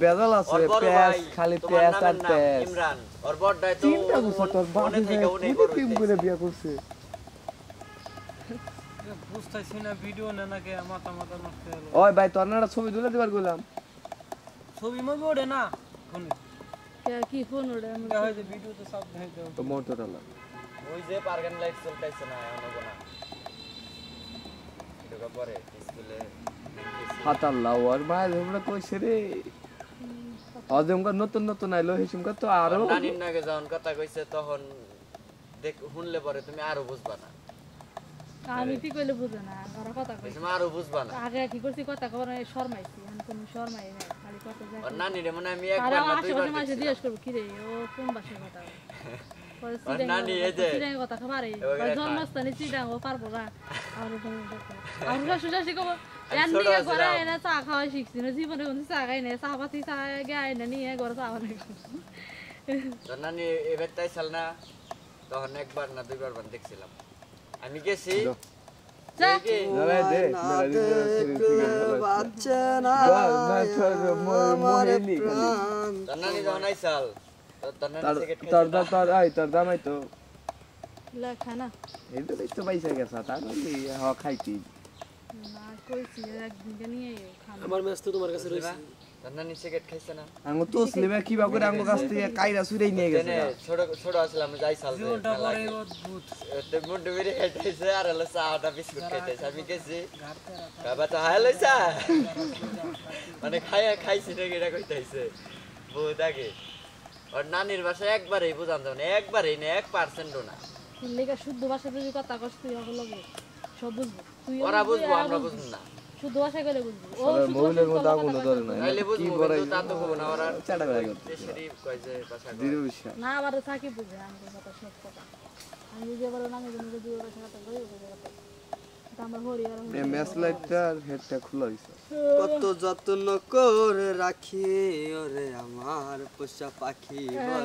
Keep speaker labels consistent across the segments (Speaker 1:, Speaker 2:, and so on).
Speaker 1: বেজাল আছে পেঁয়াজ খালি পেঁয়াজ আর পেঁয়াজ
Speaker 2: ইমরান ওর বড়টাই তো
Speaker 1: চিন্তা করছ তোর বাবা থেকে উনি প্রেম করে বিয়ে করছে
Speaker 3: বুঝতাছি না ভিডিও না নাকি মাথা মাথা নষ্ট হলো
Speaker 1: ওই ভাই তোর না ছবি তুলে দিবার কইলাম
Speaker 3: ছবি মবি ওড়ে না ফোন
Speaker 4: কি ফোন ওড়ে আমি
Speaker 3: হয় যে ভিডিও তো সব দেখাই দাও
Speaker 1: তো মোটরটা লাগ
Speaker 2: ওই যে পার্গান লাইট চলতেছে না এমন না এটা পরে স্কুলে
Speaker 1: হাতাল্লাহ ওর ভাই আমরা কইছে রে আজমকা নতুন নতুন আইলো হিসুমকা তো আরো
Speaker 2: নানির নাগে যখন কথা কইছে তখন দেখ শুনলে পরে তুমি আরো বুঝবা না
Speaker 4: আমি কি কইলে বুঝে না ওরা কথা কই
Speaker 2: তুমি আরো বুঝবা না
Speaker 4: আগে কি করছি কথা কবার শর্মাইছি আমি কোন শর্মাই না খালি কথা যায়
Speaker 2: আর নানিরে মনে আমি
Speaker 4: আর
Speaker 2: একবার না
Speaker 4: আশেপাশে
Speaker 2: দুইবার
Speaker 4: মাসে
Speaker 2: দেখছি
Speaker 4: জিজ্ঞেস করব কি রে ও কোন ভাষায় কথা বলে
Speaker 2: আর নানি এই যে
Speaker 4: সিরাই কথা খাবারে জন্মস্থানে চিডাং ও পারবো না আর তুমি দেখো আমরা সুজা শিখবো জানি করে এনে চা খাওয়া শিখছি না জীবনে কোন চা খাই না চা পাতি চা গায় না নিয়ে ঘরে চা বানাই
Speaker 2: তো নানি এবার তাই চাল না তখন একবার না দুইবার বান দেখছিলাম আমি গেছি
Speaker 4: যা
Speaker 1: জলাই দে
Speaker 5: বাচ্চা না
Speaker 1: মরে নি খালি
Speaker 2: তো নানি যখন আইসাল তো নানি সিগারেট
Speaker 1: তোর তোর দাম আই তো
Speaker 4: লেখা না
Speaker 1: এইটাই তো পয়সা গেছে তার মানে হ খাইতি
Speaker 4: না কইছি একদিন নিয়ে খানা
Speaker 5: আমার ম্যাচ তো তোমার কাছে রইছে
Speaker 2: তো নানি সিগারেট খাইছে না
Speaker 1: আঙ্গো তো স্লেবে কি বা করে আঙ্গো কাছ থেকে কাইরা সুরাই নিয়ে গেছে
Speaker 2: ছোট ছোট আসলাম যাই সাল
Speaker 3: জীবনটা পরে অদ্ভুত
Speaker 2: তো মুন্ডু বেরি খাইতেছে আর হলো চাটা বিস্কুট খাইতেছে আমি গেছি বাবা তো হাই লইছা মানে খাইছি নাকি এটা কইতেছে বহুত আগে আর নানির বাসায় একবারেই বুঝান যাবে না একবারেই না 1% না
Speaker 4: লেখা শুদ্ধ ভাষা যদি কথা কস তুই হলো সব বুঝবো তুই
Speaker 2: ওরা বুঝবো আমরা বুঝবো না
Speaker 4: শুদ্ধ ভাষা গেলে বুঝবো ও
Speaker 1: মোবাইলের মধ্যে আগুন ধরে না
Speaker 2: নাইলে
Speaker 1: কি
Speaker 2: বুঝবো
Speaker 1: বড়
Speaker 2: কিন্তু তা তো কব না ওরা
Speaker 1: চাটা বেলা করতে
Speaker 2: দেশেরই কয় যে ভাষা
Speaker 1: দৃঢ় বিশ্বাস
Speaker 4: না আবার থাকি বুঝে আমি কথা সব কথা আমি যে বড় নামে জন্য যে ভাষা কথা কই বুঝে কথা এটা আমার হরি আর
Speaker 1: এই ম্যাচ লাইটটা হেডটা খোলা হইছে
Speaker 5: কত যত্ন করে রাখি ওরে আমার পোষা পাখি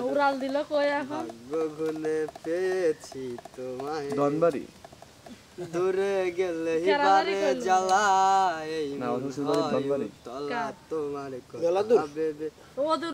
Speaker 4: উড়াল দিল কই এখন
Speaker 5: ভাগ্য গুনে পেয়েছি তোমায়
Speaker 1: দনবাড়ি
Speaker 5: দূরে গেলে
Speaker 4: কেরালারই
Speaker 5: বারে
Speaker 4: কইলো।
Speaker 5: জ্বালা এই
Speaker 1: না, ওর শ্বশুরবাড়ি ধনবাড়ি।
Speaker 5: তলা তোমার
Speaker 4: ও
Speaker 5: কথা ভেবে
Speaker 4: দূর